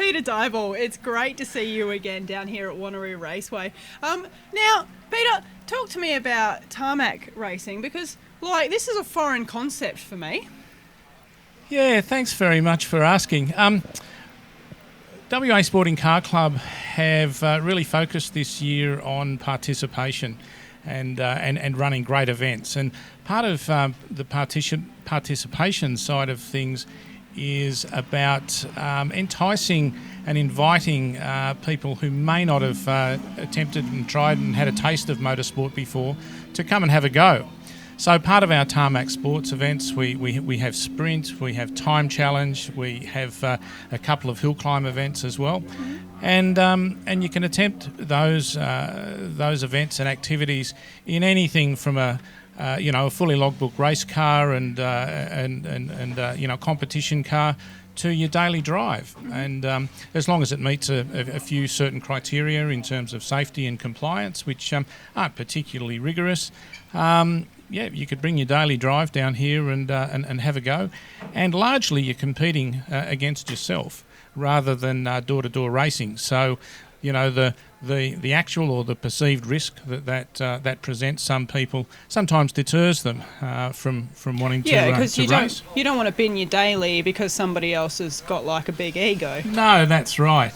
Peter Dyball, it's great to see you again down here at Wanneroo Raceway. Now, Peter, talk to me about tarmac racing because, this is a foreign concept for me. Yeah, thanks very much for asking. WA Sporting Car Club have really focused this year on participation and running great events. And part of the participation side of things is about enticing and inviting people who may not have attempted and tried and had a taste of motorsport before to come and have a go. So part of our tarmac sports events, we have sprint, we have time challenge, we have a couple of hill climb events as well, and you can attempt those events and activities in anything from a fully logbook race car and competition car to your daily drive, and as long as it meets a few certain criteria in terms of safety and compliance, which aren't particularly rigorous. You could bring your daily drive down here and have a go, and largely you're competing against yourself rather than door-to-door racing. So, the actual or the perceived risk that presents some people sometimes deters them from wanting to race. Yeah, because you don't want to bin your daily because somebody else has got a big ego. No, that's right.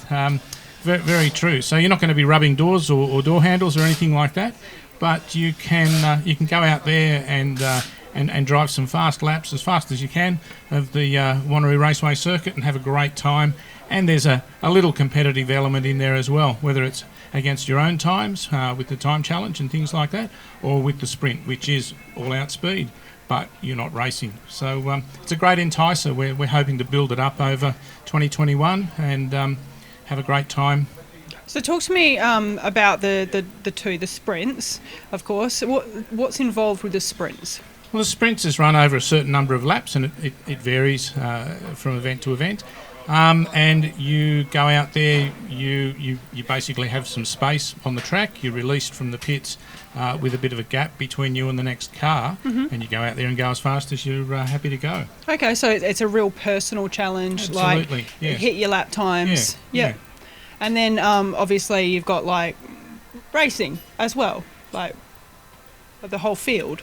Very, very true. So you're not going to be rubbing doors or door handles or anything like that. But you can go out there and drive some fast laps as fast as you can of the Wanneroo Raceway circuit and have a great time. And there's a little competitive element in there as well, whether it's against your own times with the time challenge and things like that, or with the sprint, which is all-out speed, but you're not racing. So it's a great enticer. We're hoping to build it up over 2021 and have a great time. So talk to me about the sprints, of course. What's involved with the sprints? Well, the sprints is run over a certain number of laps, and it varies from event to event. And you go out there, you basically have some space on the track. You're released from the pits with a bit of a gap between you and the next car, and you go out there and go as fast as you're happy to go. Okay, so it's a real personal challenge. Absolutely, yes. Hit your lap times. Yeah. And then obviously you've got racing as well, the whole field.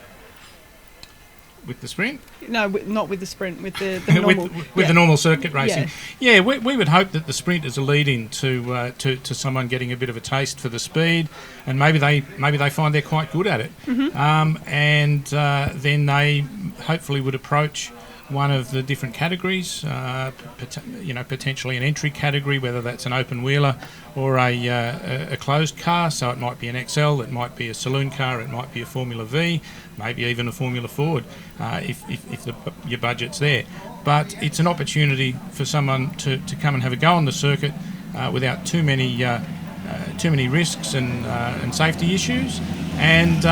With the sprint? No, not with the sprint, with the normal... with the normal circuit racing. Yeah, we would hope that the sprint is a lead-in to someone getting a bit of a taste for the speed, and maybe they find they're quite good at it. And then they hopefully would approach one of the different categories, potentially an entry category, whether that's an open wheeler or a closed car. So it might be an XL, it might be a saloon car, it might be a Formula V, maybe even a Formula Ford, if your budget's there. But it's an opportunity for someone to come and have a go on the circuit without too many risks and safety issues. And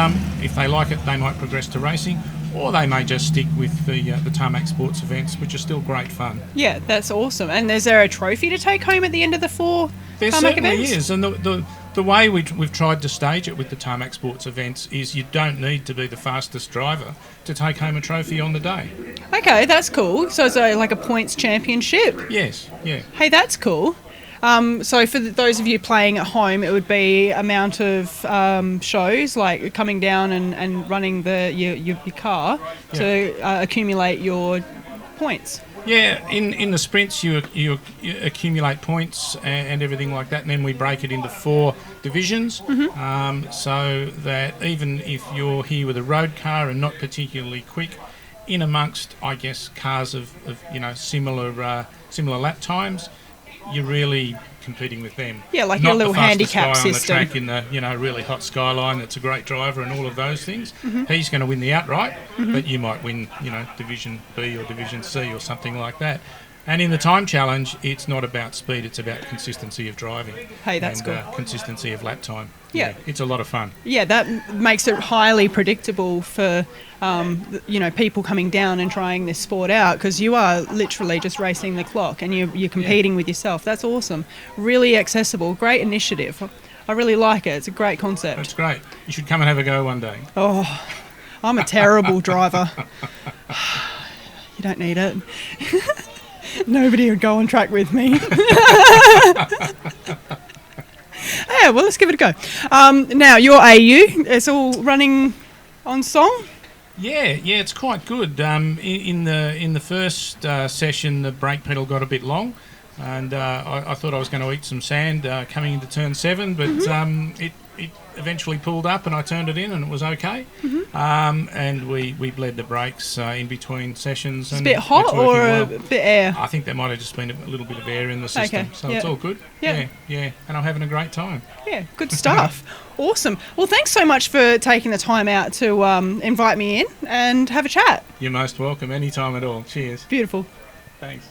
if they like it, they might progress to racing. Or they may just stick with the tarmac sports events, which are still great fun. Yeah, that's awesome. And is there a trophy to take home at the end of the 4 there tarmac certainly events? Is. And the way we've tried to stage it with the tarmac sports events is you don't need to be the fastest driver to take home a trophy on the day. Okay, that's cool. So it's like a points championship? Yes, yeah. Hey, that's cool. So for those of you playing at home, it would be amount of shows, like coming down and running your car to accumulate your points. Yeah, in the sprints you accumulate points and everything like that, and then we break it into 4 divisions, so that even if you're here with a road car and not particularly quick, in amongst, I guess, cars of similar lap times, you're really competing with them. Yeah, like your little handicap system. Not the fastest guy on the track in the really hot Skyline that's a great driver and all of those things. He's going to win the outright, but you might win, Division B or Division C or something like that. And in the time challenge, it's not about speed, it's about consistency of driving. Hey, that's good. Consistency of lap time. Yeah. It's a lot of fun. Yeah, that makes it highly predictable for, people coming down and trying this sport out, because you are literally just racing the clock and you're competing with yourself. That's awesome. Really accessible. Great initiative. I really like it. It's a great concept. It's great. You should come and have a go one day. Oh, I'm a terrible driver. You don't need it. Nobody would go on track with me. Yeah, well, let's give it a go. Now, your AU, it's all running on song? Yeah, it's quite good. In the first session, the brake pedal got a bit long, and I thought I was going to eat some sand coming into turn 7, but it eventually pulled up, and I turned it in, and it was okay. And we bled the brakes in between sessions. It's a bit hot or a bit air? I think there might have just been a little bit of air in the system, so it's all good. Yeah, and I'm having a great time. Yeah, good stuff. Awesome. Well, thanks so much for taking the time out to invite me in and have a chat. You're most welcome, anytime at all. Cheers. Beautiful. Thanks.